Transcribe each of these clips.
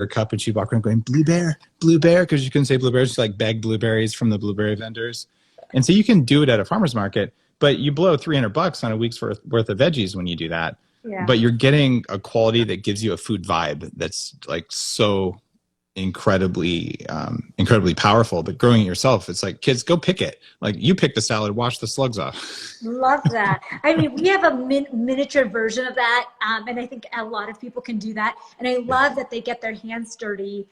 cup and she'd walk around going, blue bear, because you couldn't say blueberries. She like beg blueberries from the blueberry vendors. And so you can do it at a farmer's market, but you blow $300 on a week's worth of veggies when you do that. Yeah. But you're getting a quality that gives you a food vibe that's like so incredibly powerful. But growing it yourself, it's like, kids, go pick it. Like, you pick the salad, wash the slugs off. Love that. I mean, we have a miniature version of that, and I think a lot of people can do that. And I love that they get their hands dirty,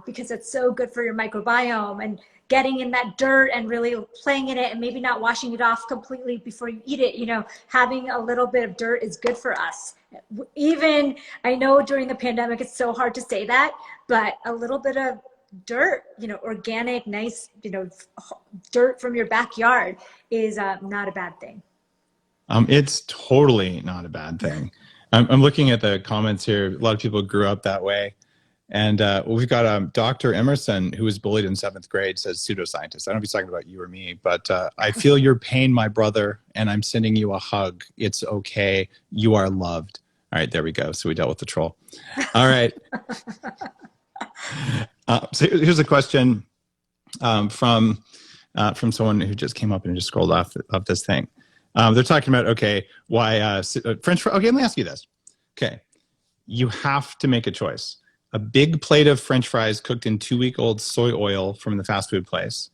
because it's so good for your microbiome, and getting in that dirt and really playing in it, and maybe not washing it off completely before you eat it. You know, having a little bit of dirt is good for us. Even, I know during the pandemic, it's so hard to say that, but a little bit of dirt, you know, organic, nice, you know, dirt from your backyard is not a bad thing. It's totally not a bad thing. I'm looking at the comments here. A lot of people grew up that way. And we've got Dr. Emerson, who was bullied in 7th grade, says pseudoscientist. I don't know if he's talking about you or me, but I feel your pain, my brother, and I'm sending you a hug. It's okay. You are loved. All right, there we go. So we dealt with the troll. All right. So here's a question from someone who just came up and just scrolled off of this thing. They're talking about, okay, why French fries. Okay, let me ask you this. Okay, you have to make a choice. A big plate of French fries cooked in 2-week-old soy oil from the fast food place,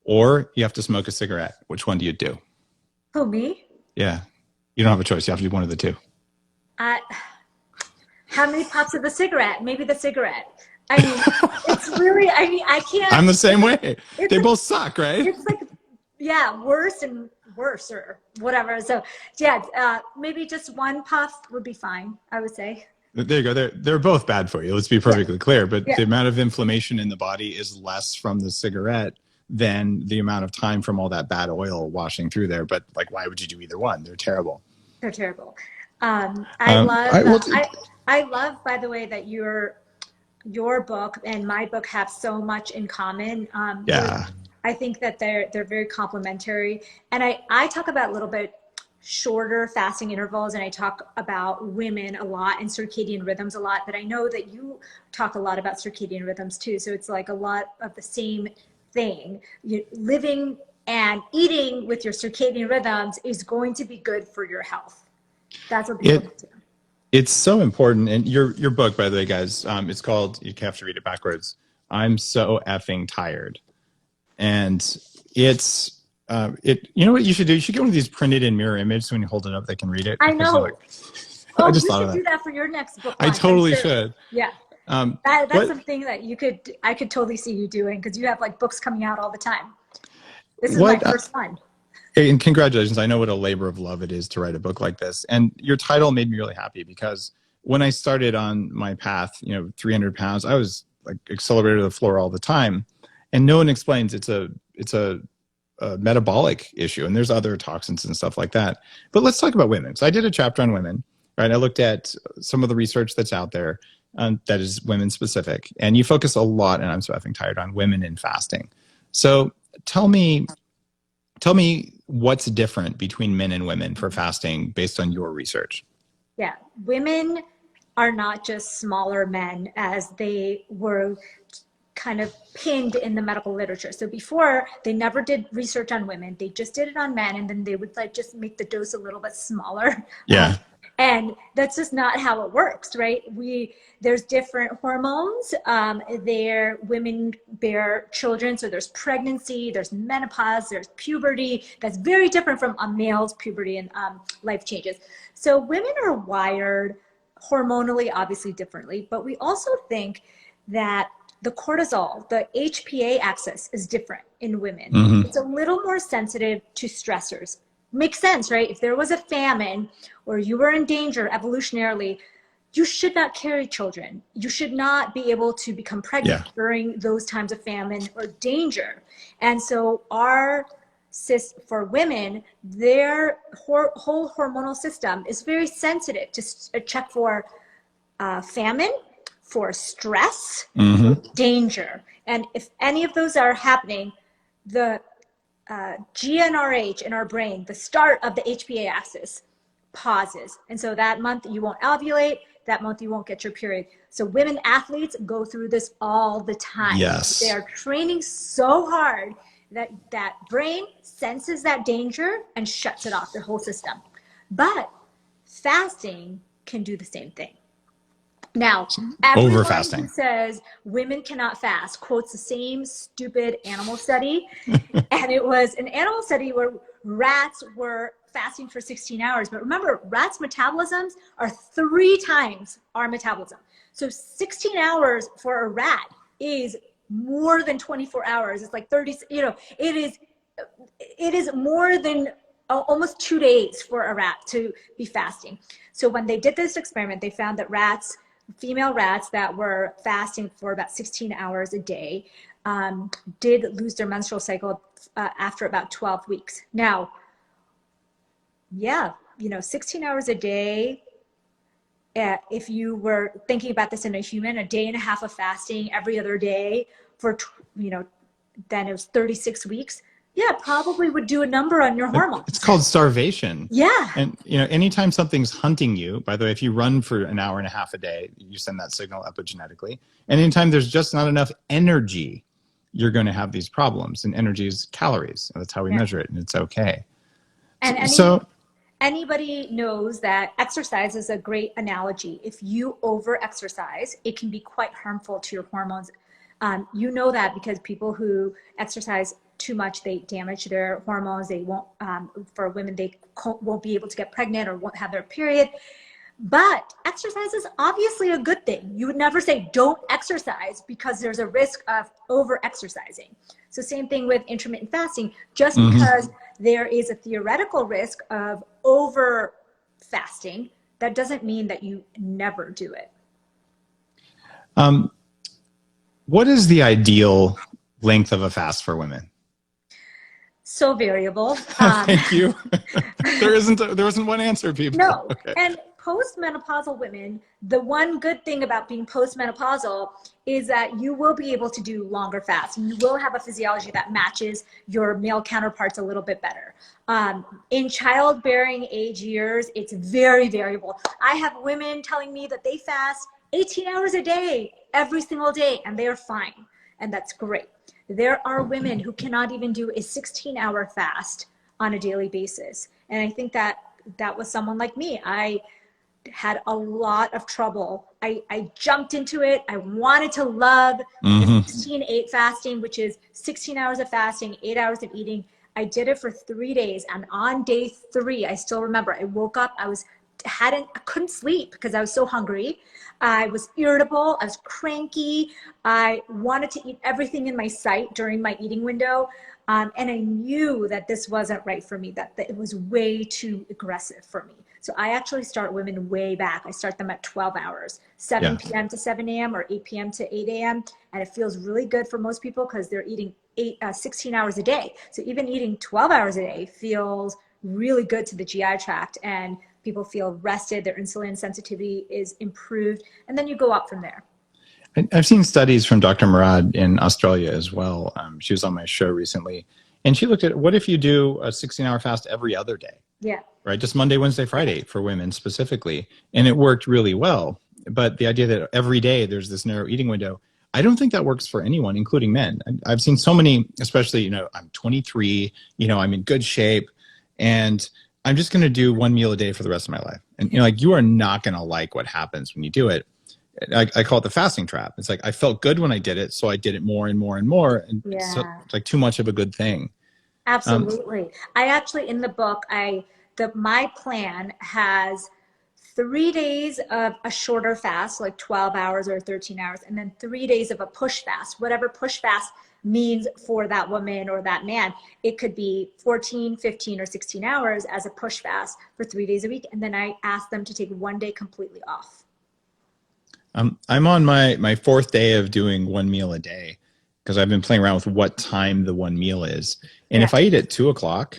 or you have to smoke a cigarette. Which one do you do? Who, me? Yeah, you don't have a choice. You have to do one of the two. How many puffs of the cigarette? Maybe the cigarette. I mean, it's really, I mean, I can't. I'm the same way. They both suck, right? It's like, yeah, worse and worse or whatever. So yeah, maybe just one puff would be fine, I would say. There you go. They're both bad for you. Let's be perfectly clear. But the amount of inflammation in the body is less from the cigarette than the amount of time from all that bad oil washing through there. But like, why would you do either one? They're terrible. They're terrible. I love, by the way, that your book and my book have so much in common. I think that they're very complementary. And I talk about a little bit shorter fasting intervals, and I talk about women a lot and circadian rhythms a lot, but I know that you talk a lot about circadian rhythms too. So it's like a lot of the same thing. Living and eating with your circadian rhythms is going to be good for your health. That's what people do. It's so important. And your book, by the way, guys, it's called, you have to read it backwards, I'm So Effing Tired. And it's, you know what you should do? You should get one of these printed in mirror image, so when you hold it up, they can read it. I know. Like, I just thought of that. Do that for your next book. I totally should. Yeah. That's something that I could totally see you doing, because you have like books coming out all the time. This is my first one. And congratulations. I know what a labor of love it is to write a book like this. And your title made me really happy, because when I started on my path, 300 pounds, I was like accelerated to the floor all the time. And no one explains it's a metabolic issue, and there's other toxins and stuff like that. But let's talk about women. So I did a chapter on women, right? I looked at some of the research that's out there that is women specific, and you focus a lot, and I'm so effing tired, on women in fasting. So tell me what's different between men and women for fasting based on your research. Yeah, women are not just smaller men as they were kind of pinned in the medical literature. So before, they never did research on women. They just did it on men, and then they would like just make the dose a little bit smaller. Yeah. And that's just not how it works, right? There's different hormones. Women bear children, so there's pregnancy, there's menopause, there's puberty. That's very different from a male's puberty and life changes. So women are wired hormonally, obviously differently, but we also think that the cortisol, the HPA axis, is different in women. Mm-hmm. It's a little more sensitive to stressors. Makes sense, right? If there was a famine or you were in danger evolutionarily, you should not carry children. You should not be able to become pregnant during those times of famine or danger. And so for women, their whole hormonal system is very sensitive to check for famine, for stress, for danger. And if any of those are happening, the GnRH in our brain, the start of the HPA axis, pauses. And so that month you won't ovulate, that month you won't get your period. So women athletes go through this all the time. Yes. They are training so hard that that brain senses that danger and shuts it off, their whole system. But fasting can do the same thing. Now, everyone who says women cannot fast quotes the same stupid animal study. And it was an animal study where rats were fasting for 16 hours. But remember, rats' metabolisms are 3 times our metabolism. So 16 hours for a rat is more than 24 hours. It's like 30, it is more than almost 2 days for a rat to be fasting. So when they did this experiment, they found that female rats that were fasting for about 16 hours a day did lose their menstrual cycle after about 12 weeks. Now, 16 hours a day, if you were thinking about this in a human, a day and a half of fasting every other day for, then it was 36 weeks. Yeah, probably would do a number on your hormones. It's called starvation. Yeah. And anytime something's hunting you, by the way, if you run for an hour and a half a day, you send that signal epigenetically. And anytime there's just not enough energy, you're going to have these problems. And energy is calories. That's how we measure it, and it's okay. And anybody knows that exercise is a great analogy. If you over-exercise, it can be quite harmful to your hormones. You know that because people who exercise too much, they damage their hormones. They won't, for women, they won't be able to get pregnant or won't have their period. But exercise is obviously a good thing. You would never say don't exercise because there's a risk of over-exercising. So same thing with intermittent fasting. Just because there is a theoretical risk of over-fasting, that doesn't mean that you never do it. What is the ideal length of a fast for women? So variable. Thank you. There wasn't one answer, people. No. Okay. And postmenopausal women, the one good thing about being postmenopausal is that you will be able to do longer fasts. You will have a physiology that matches your male counterparts a little bit better. In childbearing age years, it's very variable. I have women telling me that they fast 18 hours a day, every single day, and they are fine. And that's great. There are women who cannot even do a 16-hour fast on a daily basis. And I think that was someone like me. I had a lot of trouble. I jumped into it. I wanted to love the 16-8 fasting, which is 16 hours of fasting, 8 hours of eating. I did it for 3 days. And on day 3, I still remember, I woke up, I couldn't sleep because I was so hungry. I was irritable. I was cranky. I wanted to eat everything in my sight during my eating window. And I knew that this wasn't right for me, that it was way too aggressive for me. So I actually start women way back. I start them at 12 hours, 7 p.m. to 7 a.m. or 8 p.m. to 8 a.m. And it feels really good for most people because they're eating 16 hours a day. So even eating 12 hours a day feels really good to the GI tract, and people feel rested, their insulin sensitivity is improved, and then you go up from there. I've seen studies from Dr. Murad in Australia as well. She was on my show recently, and she looked at what if you do a 16-hour fast every other day? Yeah. Right, just Monday, Wednesday, Friday for women specifically, and it worked really well. But the idea that every day there's this narrow eating window, I don't think that works for anyone, including men. I've seen so many, especially, I'm 23, I'm in good shape, and I'm just going to do one meal a day for the rest of my life. And you are not going to like what happens when you do it. I call it the fasting trap. It's like I felt good when I did it, so I did it more and more and more. And so it's like too much of a good thing. Absolutely. I actually, in the book, my plan has 3 days of a shorter fast, like 12 hours or 13 hours, and then 3 days of a push fast, whatever push fast means for that woman or that man. It could be 14, 15, or 16 hours as a push fast for 3 days a week. And then I ask them to take 1 day completely off. I'm on my 4th day of doing one meal a day because I've been playing around with what time the one meal is. And if I eat at 2 o'clock,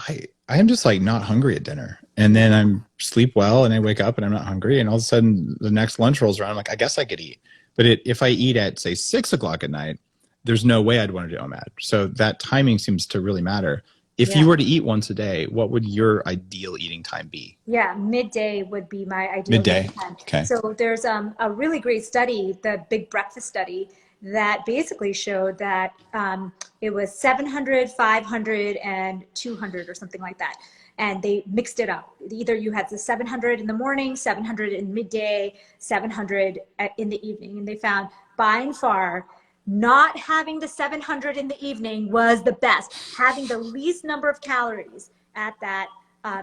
I am just like not hungry at dinner. And then I'm sleep well and I wake up and I'm not hungry. And all of a sudden the next lunch rolls around. I'm like, I guess I could eat. But if I eat at say 6 o'clock at night, there's no way I'd want to do OMAD. So that timing seems to really matter. If you were to eat once a day, what would your ideal eating time be? Yeah, midday would be my ideal Midday. eating time. Okay. So there's a really great study, the Big Breakfast study, that basically showed that it was 700, 500, and 200 or something like that. And they mixed it up. Either you had the 700 in the morning, 700 in midday, 700 in the evening. And they found by and far, not having the 700 in the evening was the best. Having the least number of calories at that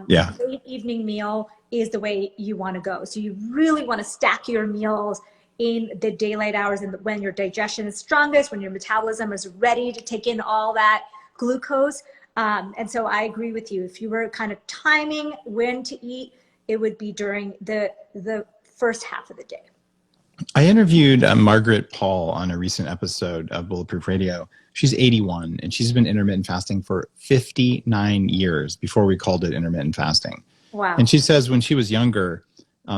late evening meal is the way you want to go. So you really want to stack your meals in the daylight hours and when your digestion is strongest, when your metabolism is ready to take in all that glucose. And so I agree with you. If you were kind of timing when to eat, it would be during the first half of the day. I interviewed Margaret Paul on a recent episode of Bulletproof Radio. She's 81 and she's been intermittent fasting for 59 years before we called it intermittent fasting. Wow. And she says when she was younger,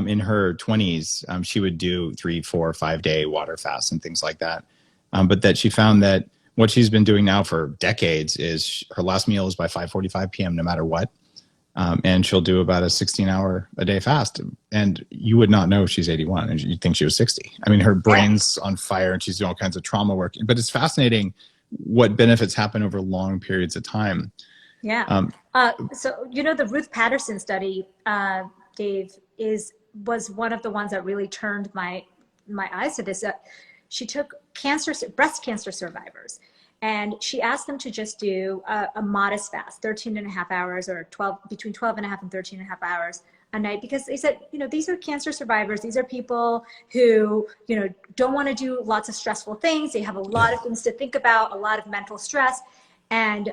in her 20s, she would do 3, 4, 5 day water fasts and things like that. But that she found that what she's been doing now for decades is her last meal is by 5:45 p.m. no matter what. And she'll do about a 16-hour a day fast. And you would not know she's 81 and you'd think she was 60. I mean, her brain's on fire and she's doing all kinds of trauma work. But it's fascinating what benefits happen over long periods of time. Yeah. So, the Ruth Patterson study, Dave, was one of the ones that really turned my eyes to this. She took breast cancer survivors, and she asked them to just do a modest fast, 13 and a half hours or between 12 and a half and 13 and a half hours a night, because they said, these are cancer survivors. These are people who, don't want to do lots of stressful things. They have a lot of things to think about, a lot of mental stress. And,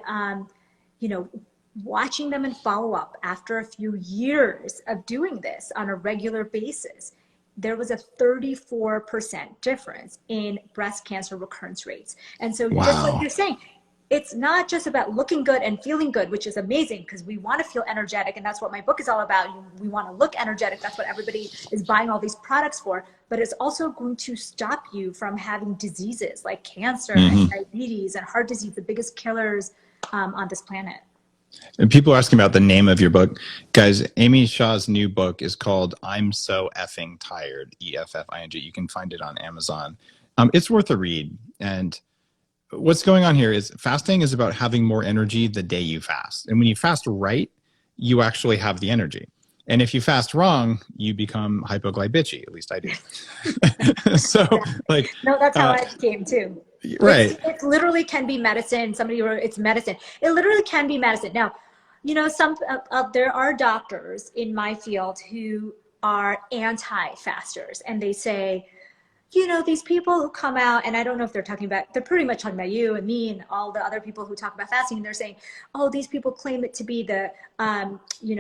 watching them in follow-up after a few years of doing this on a regular basis, there was a 34% difference in breast cancer recurrence rates. And so just like you're saying, it's not just about looking good and feeling good, which is amazing because we want to feel energetic. And that's what my book is all about. We want to look energetic. That's what everybody is buying all these products for. But it's also going to stop you from having diseases like cancer and diabetes and heart disease, the biggest killers on this planet. And people are asking about the name of your book. Guys, Amy Shaw's new book is called I'm So Effing Tired, EFFING. You can find it on Amazon. It's worth a read. And what's going on here is fasting is about having more energy the day you fast. And when you fast right, you actually have the energy. And if you fast wrong, you become hypoglycemic. At least I do. So, no, that's how I became too. Right. It literally can be medicine. Somebody wrote it's medicine. It literally can be medicine. Now, there are doctors in my field who are anti-fasters, and they say, these people who come out, and I don't know if they're pretty much talking about you and me and all the other people who talk about fasting, and they're saying, oh, these people claim it to be the,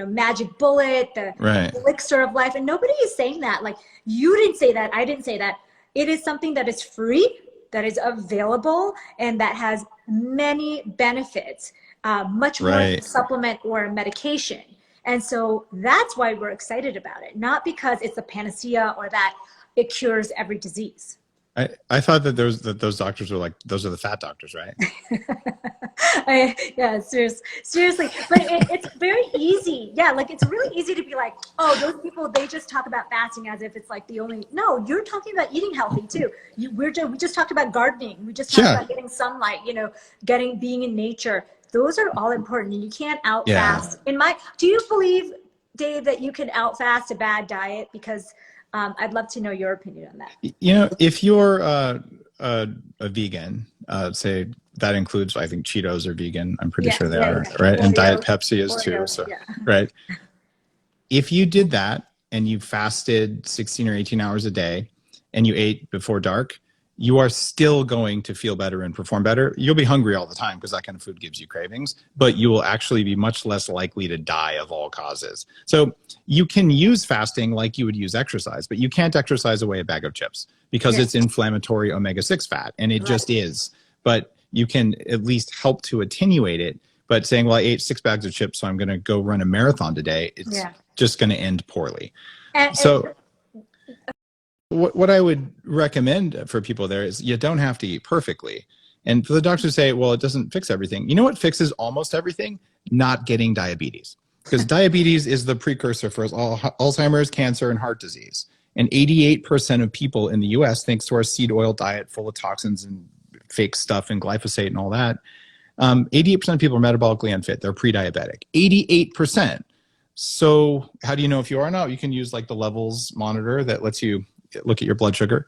magic bullet, the elixir of life. And nobody is saying that. Like, you didn't say that. I didn't say that. It is something that is free, that is available, and that has many benefits, much more than a supplement or a medication. And so that's why we're excited about it. Not because it's a panacea or that it cures every disease. I thought that those doctors were like, those are the fat doctors, right? Yeah, seriously. But it's very easy. Yeah, it's really easy to be like, oh, those people, they just talk about fasting as if it's like the only. No, you're talking about eating healthy too. We just talked about gardening. We just talked about getting sunlight, being in nature. Those are all important, and you can't out fast. Do you believe, Dave, that you can out fast a bad diet? Because I'd love to know your opinion on that. If you're a vegan, say that includes, I think Cheetos are vegan. I'm pretty sure they are, right? And Diet Pepsi is too. So, right. If you did that and you fasted 16 or 18 hours a day and you ate before dark, you are still going to feel better and perform better. You'll be hungry all the time because that kind of food gives you cravings, but you will actually be much less likely to die of all causes. So you can use fasting like you would use exercise, but you can't exercise away a bag of chips because it's inflammatory omega-6 fat, and it just is. But you can at least help to attenuate it. But saying, well, I ate 6 bags of chips, so I'm going to go run a marathon today, it's just going to end poorly. What I would recommend for people there is you don't have to eat perfectly, And for the doctors who say, well, it doesn't fix everything. You know what fixes almost everything? Not getting diabetes. Because diabetes is the precursor for Alzheimer's, cancer, and heart disease. And 88% of people in the US, thanks to our seed oil diet full of toxins and fake stuff and glyphosate and all that, 88% of people are metabolically unfit. They're pre-diabetic. 88%. So how do you know if you are or not? You can use like the levels monitor that lets you look at your blood sugar.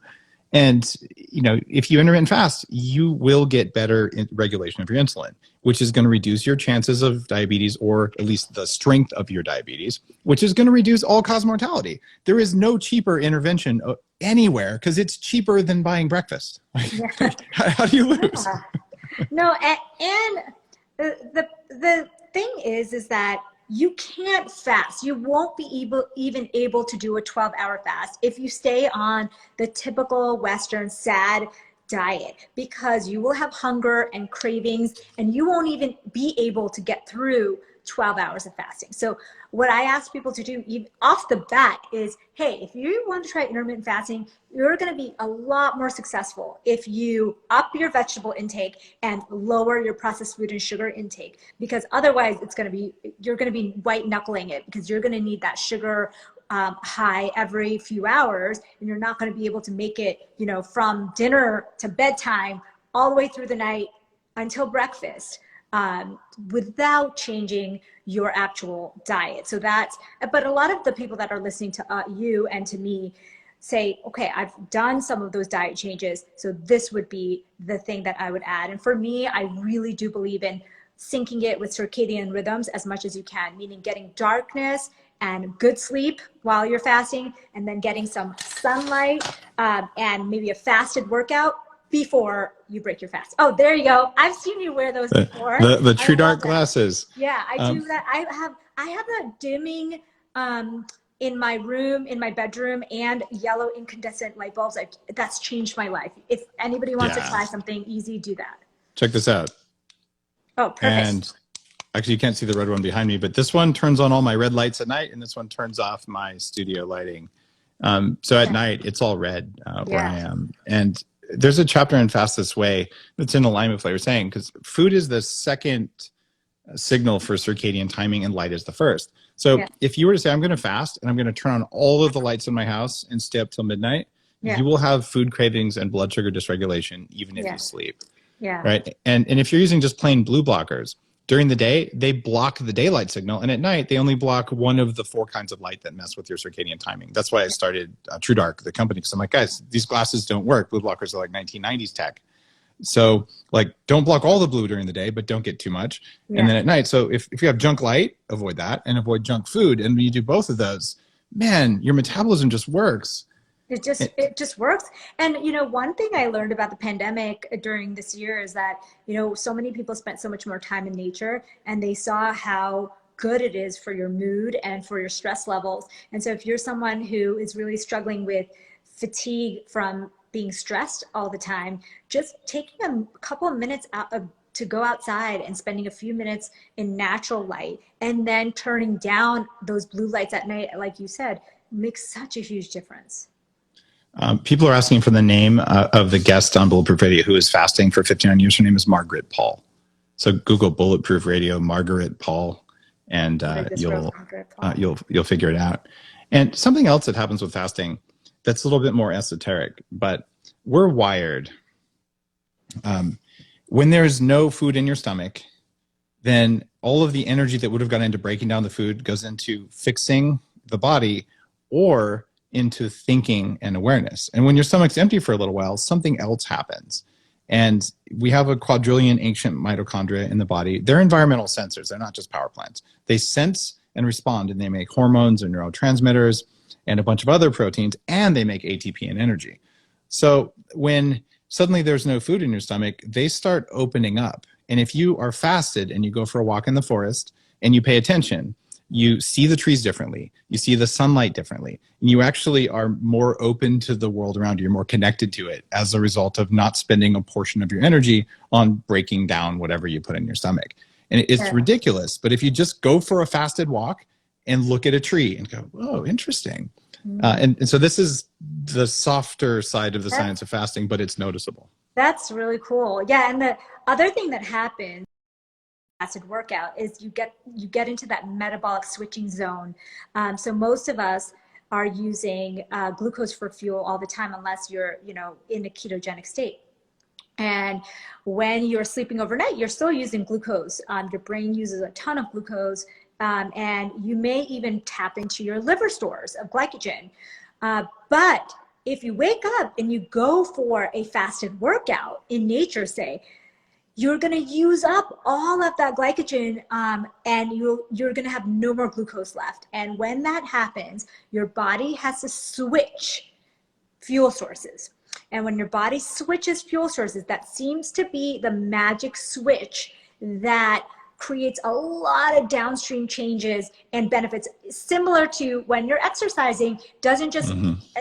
And, if you intermittent fast, you will get better regulation of your insulin, which is going to reduce your chances of diabetes, or at least the strength of your diabetes, which is going to reduce all-cause mortality. There is no cheaper intervention anywhere because it's cheaper than buying breakfast. Yeah. How do you lose? Yeah. No, and the thing is that you can't fast. You won't be even able to do a 12-hour fast if you stay on the typical Western SAD diet, because you will have hunger and cravings, and you won't even be able to get through 12 hours of fasting. So what I ask people to do off the bat is, hey, if you want to try intermittent fasting, you're going to be a lot more successful if you up your vegetable intake and lower your processed food and sugar intake, because otherwise you're going to be white knuckling it, because you're going to need that sugar high every few hours, and you're not going to be able to make it, from dinner to bedtime all the way through the night until breakfast, without changing your actual diet. So but a lot of the people that are listening to you and to me say, okay, I've done some of those diet changes, so this would be the thing that I would add. And for me, I really do believe in syncing it with circadian rhythms as much as you can, meaning getting darkness and good sleep while you're fasting, and then getting some sunlight and maybe a fasted workout before you break your fast. Oh, there you go. I've seen you wear those before. The true dark glasses. Yeah, I do that. I have that dimming in my room, in my bedroom, and yellow incandescent light bulbs. That's changed my life. If anybody wants to try something easy, do that. Check this out. Oh, perfect. And actually, you can't see the red one behind me, but this one turns on all my red lights at night, and this one turns off my studio lighting. So at night, it's all red where I am. And there's a chapter in Fast This Way that's in alignment with what you're saying, because food is the second signal for circadian timing and light is the first. So if you were to say, I'm going to fast and I'm going to turn on all of the lights in my house and stay up till midnight, you will have food cravings and blood sugar dysregulation even if you sleep. Yeah. Right. And if you're using just plain blue blockers, during the day, they block the daylight signal. And at night, they only block one of the 4 kinds of light that mess with your circadian timing. That's why I started True Dark, the company. Because I'm like, guys, these glasses don't work. Blue blockers are like 1990s tech. So like, don't block all the blue during the day, but don't get too much. And then at night, so if you have junk light, avoid that, and avoid junk food. And when you do both of those, man, your metabolism just works. It just works. And, one thing I learned about the pandemic during this year is that, so many people spent so much more time in nature, and they saw how good it is for your mood and for your stress levels. And so if you're someone who is really struggling with fatigue from being stressed all the time, just taking a couple of minutes to go outside and spending a few minutes in natural light, and then turning down those blue lights at night, like you said, makes such a huge difference. People are asking for the name of the guest on Bulletproof Radio who is fasting for 59 years. Her name is Margaret Paul. So Google Bulletproof Radio, Margaret Paul, and you'll figure it out. And something else that happens with fasting that's a little bit more esoteric, but we're wired. When there's no food in your stomach, then all of the energy that would have gone into breaking down the food goes into fixing the body or into thinking and awareness. And when your stomach's empty for a little while, something else happens. And we have a quadrillion ancient mitochondria in the body. They're environmental sensors. They're not just power plants. They sense and respond, and they make hormones and neurotransmitters and a bunch of other proteins, and they make ATP and energy. So when suddenly there's no food in your stomach, they start opening up. And if you are fasted and you go for a walk in the forest and you pay attention, you see the trees differently, you see the sunlight differently, and you actually are more open to the world around you. You're more connected to it as a result of not spending a portion of your energy on breaking down whatever you put in your stomach. And it's ridiculous, but if you just go for a fasted walk and look at a tree and go, oh, interesting. And so this is the softer side of the science of fasting, but it's noticeable. That's really cool. Yeah, and the other thing that happens fasted workout is you get into that metabolic switching zone. So most of us are using glucose for fuel all the time, unless you're in a ketogenic state. And when you're sleeping overnight, you're still using glucose. Your brain uses a ton of glucose, and you may even tap into your liver stores of glycogen. But if you wake up and you go for a fasted workout in nature, say, you're going to use up all of that glycogen, and you're going to have no more glucose left. And when that happens, your body has to switch fuel sources. And when your body switches fuel sources, that seems to be the magic switch that creates a lot of downstream changes and benefits, similar to when you're exercising. Doesn't just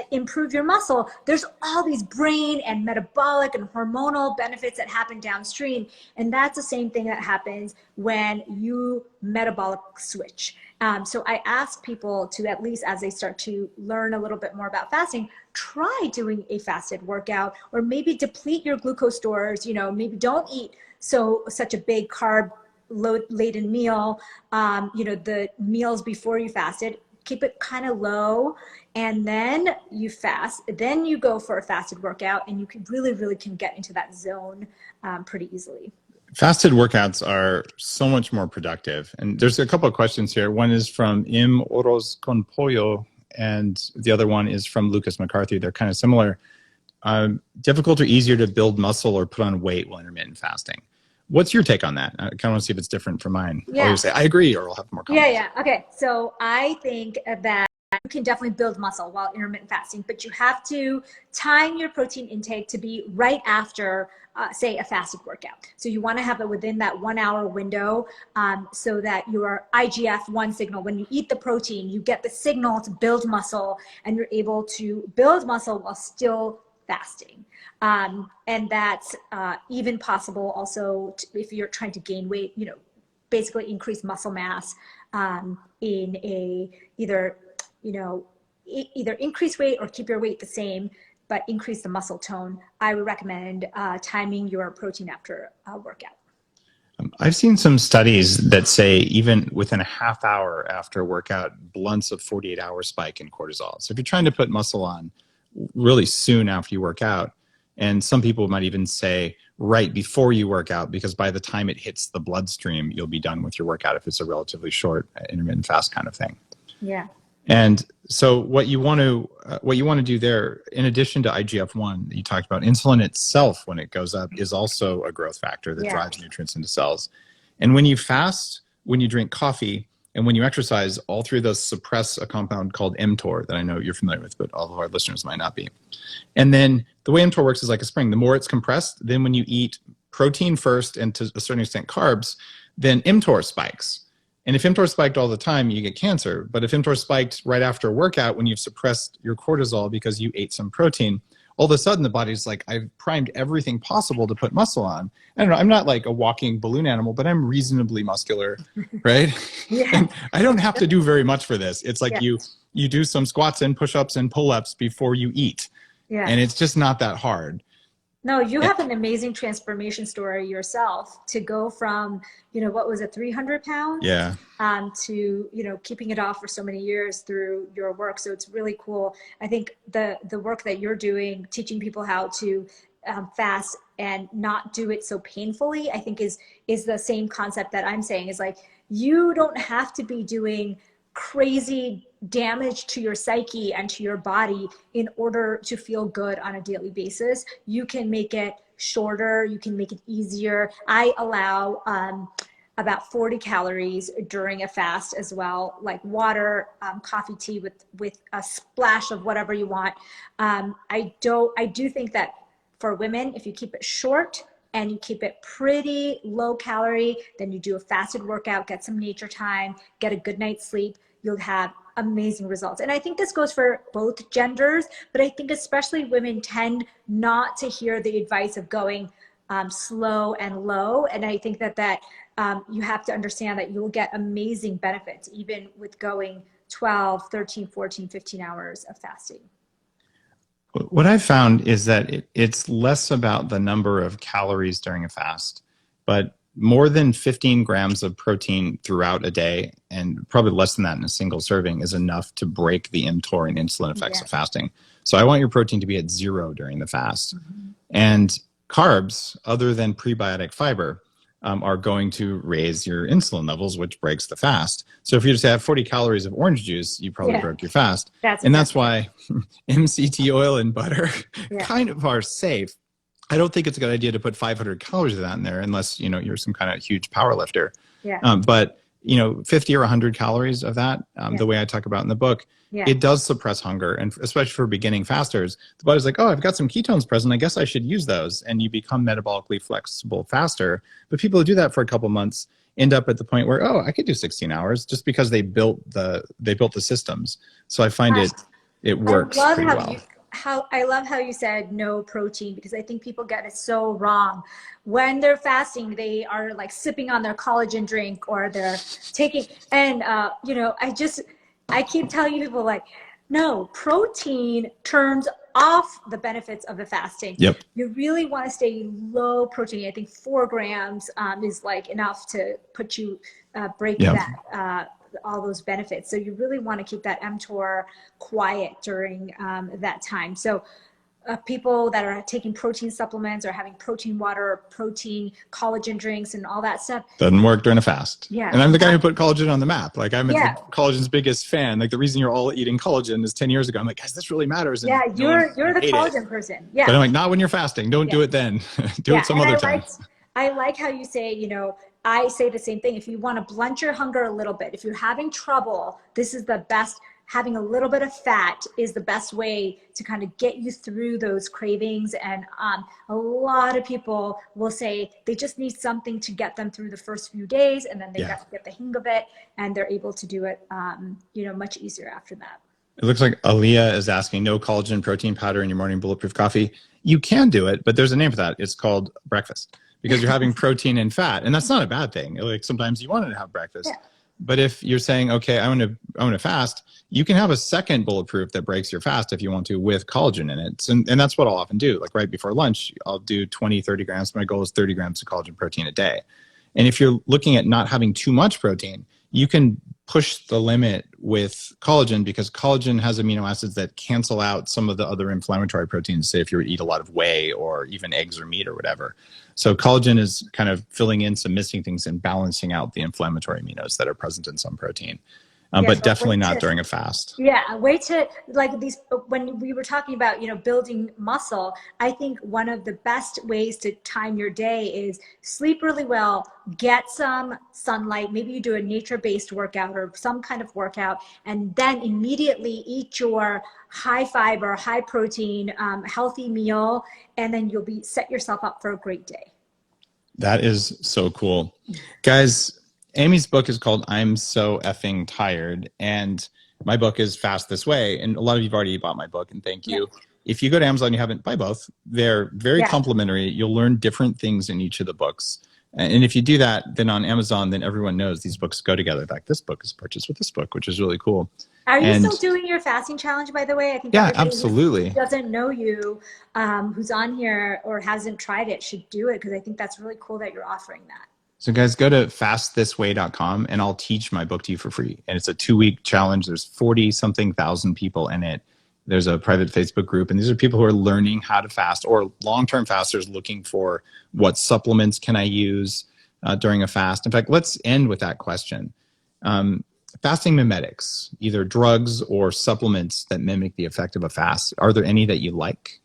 improve your muscle. There's all these brain and metabolic and hormonal benefits that happen downstream. And that's the same thing that happens when you metabolic switch. So I ask people to, at least as they start to learn a little bit more about fasting, try doing a fasted workout, or maybe deplete your glucose stores. Maybe don't eat such a big carb laden meal. The meals before you fasted, keep it kind of low, and then you fast. Then you go for a fasted workout, and you can really can get into that zone pretty easily. Fasted workouts are so much more productive. And there's a couple of questions here. One is from Im Oros con Pollo, and the other one is from Lucas McCarthy. They're kind of similar. Difficult or easier to build muscle or put on weight while intermittent fasting? What's your take on that? I kind of want to see if it's different from mine. Yeah. I'll either say I agree, or I'll have more comments. Yeah. Okay. So I think that you can definitely build muscle while intermittent fasting, but you have to time your protein intake to be right after, say, a fasted workout. So you want to have it within that 1 hour window, so that your IGF-1 signal, when you eat the protein, you get the signal to build muscle, and you're able to build muscle while still fasting. And that's even possible also if you're trying to gain weight, basically increase muscle mass, in either increase weight or keep your weight the same, but increase the muscle tone. I would recommend timing your protein after a workout. I've seen some studies that say even within a half hour after a workout blunts a 48-hour spike in cortisol. So if you're trying to put muscle on really soon after you work out, and some people might even say right before you work out, because by the time it hits the bloodstream, you'll be done with your workout if it's a relatively short intermittent fast kind of thing. Yeah. And so what you want to do there, in addition to IGF-1 that you talked about, insulin itself, when it goes up, is also a growth factor that drives nutrients into cells. And when you fast, when you drink coffee, and when you exercise, all three of those suppress a compound called mTOR that I know you're familiar with, but all of our listeners might not be. And then the way mTOR works is like a spring. The more it's compressed, then when you eat protein first and to a certain extent carbs, then mTOR spikes. And if mTOR spiked all the time, you get cancer. But if mTOR spiked right after a workout, when you've suppressed your cortisol because you ate some protein, all of a sudden the body's like, I've primed everything possible to put muscle on. I don't know, I'm not like a walking balloon animal, but I'm reasonably muscular, right? And I don't have to do very much for this. It's like you do some squats and push-ups and pull-ups before you eat. And it's just not that hard. No, you have an amazing transformation story yourself, to go from, what was it, 300 pounds? Yeah. To, keeping it off for so many years through your work. So it's really cool. I think the work that you're doing, teaching people how to fast and not do it so painfully, I think is the same concept that I'm saying, is like, you don't have to be doing crazy damage to your psyche and to your body in order to feel good on a daily basis. You can make it shorter, you can make it easier. I allow about 40 calories during a fast as well, like water, coffee, tea with a splash of whatever you want. I do think that for women, if you keep it short and you keep it pretty low calorie, then you do a fasted workout, get some nature time, get a good night's sleep, you'll have amazing results. And I think this goes for both genders, but I think especially women tend not to hear the advice of going slow and low. And I think that you have to understand that you'll get amazing benefits even with going 12, 13, 14, 15 hours of fasting. What I've found is that it's less about the number of calories during a fast, but more than 15 grams of protein throughout a day, and probably less than that in a single serving, is enough to break the mTOR and insulin effects Yeah. of fasting. So I want your protein to be at 0 during the fast. Mm-hmm. And carbs, other than prebiotic fiber, are going to raise your insulin levels, which breaks the fast. So if you just have 40 calories of orange juice, you probably Yeah. broke your fast. That's And that's exactly why MCT oil and butter yeah. kind of are safe. I don't think it's a good idea to put 500 calories of that in there unless you're some kind of huge power lifter. Yeah. But 50 or 100 calories of that, Yeah. the way I talk about in the book, Yeah. it does suppress hunger. And especially for beginning fasters, the body's like, oh, I've got some ketones present. I guess I should use those. And you become metabolically flexible faster. But people who do that for a couple months end up at the point where, oh, I could do 16 hours just because they built the systems. So I find it works pretty well. I love how you said no protein, because I think people get it so wrong. When they're fasting, they are like sipping on their collagen drink, or they're taking, and I keep telling people, like, no, protein turns off the benefits of the fasting. Yep. You really want to stay low protein. I think 4 grams is like enough to put you break Yep. that all those benefits. So you really want to keep that mTOR quiet during that time. So people that are taking protein supplements or having protein water or protein collagen drinks and all that stuff doesn't work during a fast. Yeah. And I'm the guy who put collagen on the map. Like, I'm collagen's biggest fan. Like, the reason you're all eating collagen is 10 years ago. I'm like, guys, this really matters. And yeah, you're the collagen person. Yeah. But I'm like, not when you're fasting. Don't do it then. Do it some other time. I like how you say, I say the same thing. If you want to blunt your hunger a little bit, if you're having trouble, this is the best. Having a little bit of fat is the best way to kind of get you through those cravings. And a lot of people will say they just need something to get them through the first few days, and then they get the hang of it, and they're able to do it, much easier after that. It looks like Aaliyah is asking, no collagen protein powder in your morning bulletproof coffee. You can do it, but there's a name for that. It's called breakfast, because you're having protein and fat, and that's not a bad thing. Like, sometimes you want to have breakfast. Yeah. But if you're saying, okay, I want to fast, you can have a second bulletproof that breaks your fast if you want to, with collagen in it. And that's what I'll often do. Like, right before lunch, I'll do 20, 30 grams. My goal is 30 grams of collagen protein a day. And if you're looking at not having too much protein, you can push the limit with collagen, because collagen has amino acids that cancel out some of the other inflammatory proteins, say if you eat a lot of whey or even eggs or meat or whatever. So collagen is kind of filling in some missing things and balancing out the inflammatory aminos that are present in some protein. But definitely not during a fast. Yeah, way to, like, these, when we were talking about, building muscle, I think one of the best ways to time your day is sleep really well, get some sunlight, maybe you do a nature-based workout or some kind of workout, and then immediately eat your high fiber, high protein, healthy meal, and then you'll set yourself up for a great day. That is so cool. Guys, Amy's book is called I'm So Effing Tired, and my book is Fast This Way. And a lot of you've already bought my book, and thank you. Yeah. If you go to Amazon and you haven't, buy both. They're very complimentary. You'll learn different things in each of the books. And if you do that, then on Amazon, then everyone knows these books go together. Like, this book is purchased with this book, which is really cool. Are you still doing your fasting challenge, by the way? I think absolutely. Who doesn't know you, who's on here or hasn't tried it, should do it, because I think that's really cool that you're offering that. So guys, go to fastthisway.com and I'll teach my book to you for free. And it's a 2-week challenge. There's 40-something thousand people in it. There's a private Facebook group, and these are people who are learning how to fast, or long-term fasters looking for what supplements can I use during a fast. In fact, let's end with that question. Fasting mimetics, either drugs or supplements that mimic the effect of a fast. Are there any that you like?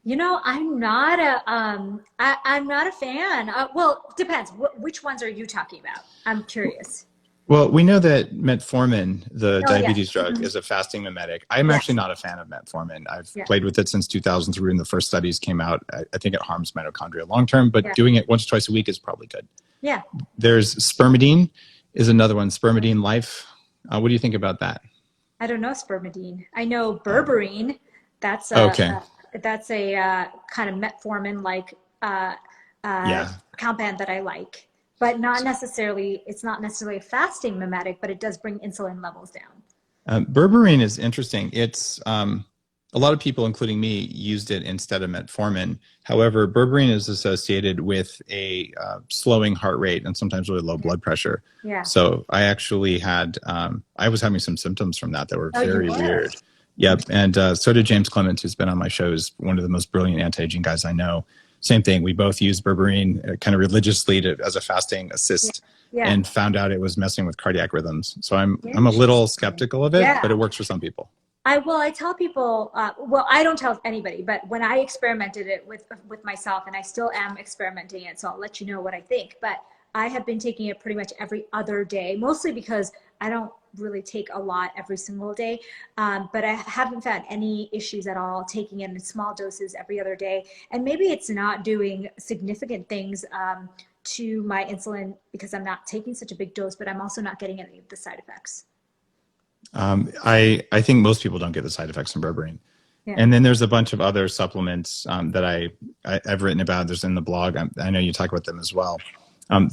I'm not a fan. Well, depends. Which ones are you talking about? I'm curious. Well, we know that metformin, the diabetes drug, is a fasting mimetic. I'm actually not a fan of metformin. I've played with it since 2003 when the first studies came out. I think it harms mitochondria long term, but doing it once or twice a week is probably good. Yeah. There's spermidine is another one, Spermidine Life. What do you think about that? I don't know spermidine. I know berberine. That's a kind of metformin-like compound that I like. But it's not necessarily a fasting mimetic, but it does bring insulin levels down. Berberine is interesting. It's a lot of people, including me, used it instead of metformin. However, berberine is associated with a slowing heart rate and sometimes really low blood pressure. Yeah. So I actually had, I was having some symptoms from that were very weird. Yep. And so did James Clements, who's been on my show, is one of the most brilliant anti-aging guys I know. Same thing. We both used berberine kind of religiously as a fasting assist, and found out it was messing with cardiac rhythms. So I'm a little skeptical of it, but it works for some people. I tell people, well, I don't tell anybody, but when I experimented it with myself, and I still am experimenting it, so I'll let you know what I think. But I have been taking it pretty much every other day, mostly because I don't really take a lot every single day. But I haven't found any issues at all taking it in small doses every other day. And maybe it's not doing significant things to my insulin because I'm not taking such a big dose, but I'm also not getting any of the side effects. I think most people don't get the side effects from berberine. Yeah. And then there's a bunch of other supplements that I've written about. There's in the blog. I know you talk about them as well.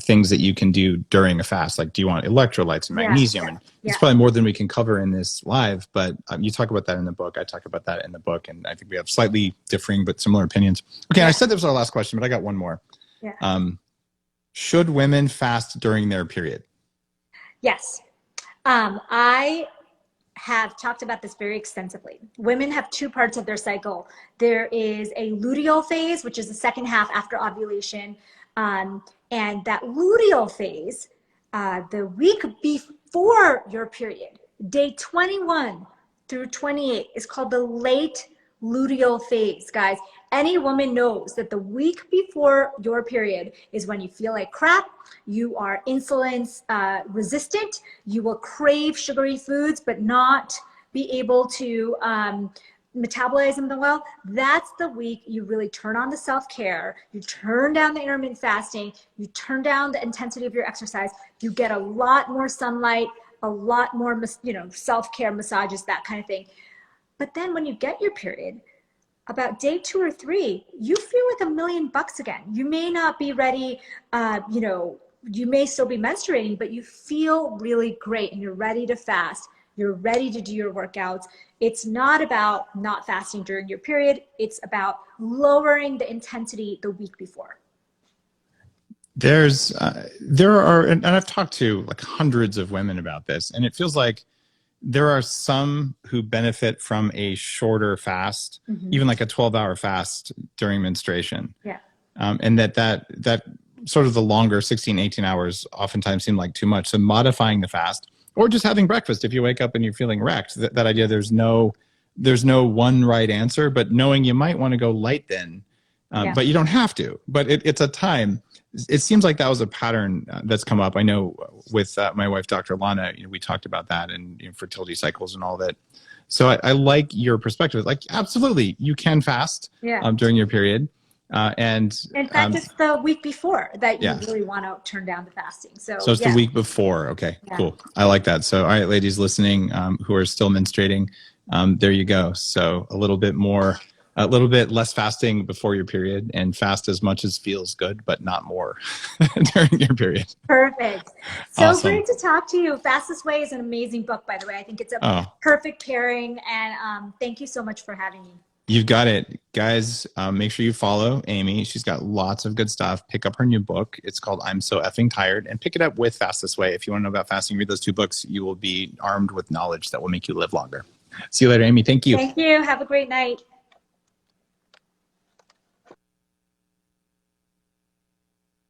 Things that you can do during a fast, like do you want electrolytes and magnesium? And it's probably more than we can cover in this live, but you talk about that in the book. I talk about that in the book, and I think we have slightly differing but similar opinions. Okay, I said this was our last question, but I got one more. Yeah. Should women fast during their period? Yes. I have talked about this very extensively. Women have two parts of their cycle. There is a luteal phase, which is the second half after ovulation. And that luteal phase, the week before your period, day 21 through 28, is called the late luteal phase, guys. Any woman knows that the week before your period is when you feel like crap, you are insulin resistant, you will crave sugary foods, but not be able to metabolize them well. That's the week you really turn on the self-care, you turn down the intermittent fasting, you turn down the intensity of your exercise, you get a lot more sunlight, a lot more, self-care massages, that kind of thing. But then when you get your period, about day 2 or 3, you feel like $1,000,000 again. You may not be ready, you may still be menstruating, but you feel really great and you're ready to fast. You're ready to do your workouts. It's not about not fasting during your period. It's about lowering the intensity the week before. There are, and I've talked to like hundreds of women about this, and it feels like there are some who benefit from a shorter fast, even like a 12-hour fast during menstruation. Yeah. And that sort of the longer 16, 18 hours oftentimes seem like too much. So modifying the fast, or just having breakfast if you wake up and you're feeling wrecked. That idea, there's no one right answer, but knowing you might want to go light then, but you don't have to. But it's a time. It seems like that was a pattern that's come up. I know with my wife, Dr. Lana, we talked about that and fertility cycles and all that. So I like your perspective. Like, absolutely, you can fast during your period. And in fact, it's the week before that you really want to turn down the fasting. So it's the week before. Okay, cool. I like that. So, all right, ladies listening who are still menstruating, there you go. So a little bit less fasting before your period, and fast as much as feels good, but not more during your period. Perfect. So great to talk to you. Fastest Way is an amazing book, by the way. I think it's a perfect pairing, and thank you so much for having me. You've got it. Guys, make sure you follow Amy. She's got lots of good stuff. Pick up her new book. It's called I'm So Effing Tired, and pick it up with Fastest Way. If you want to know about fasting, read those 2 books. You will be armed with knowledge that will make you live longer. See you later, Amy. Thank you. Thank you. Have a great night.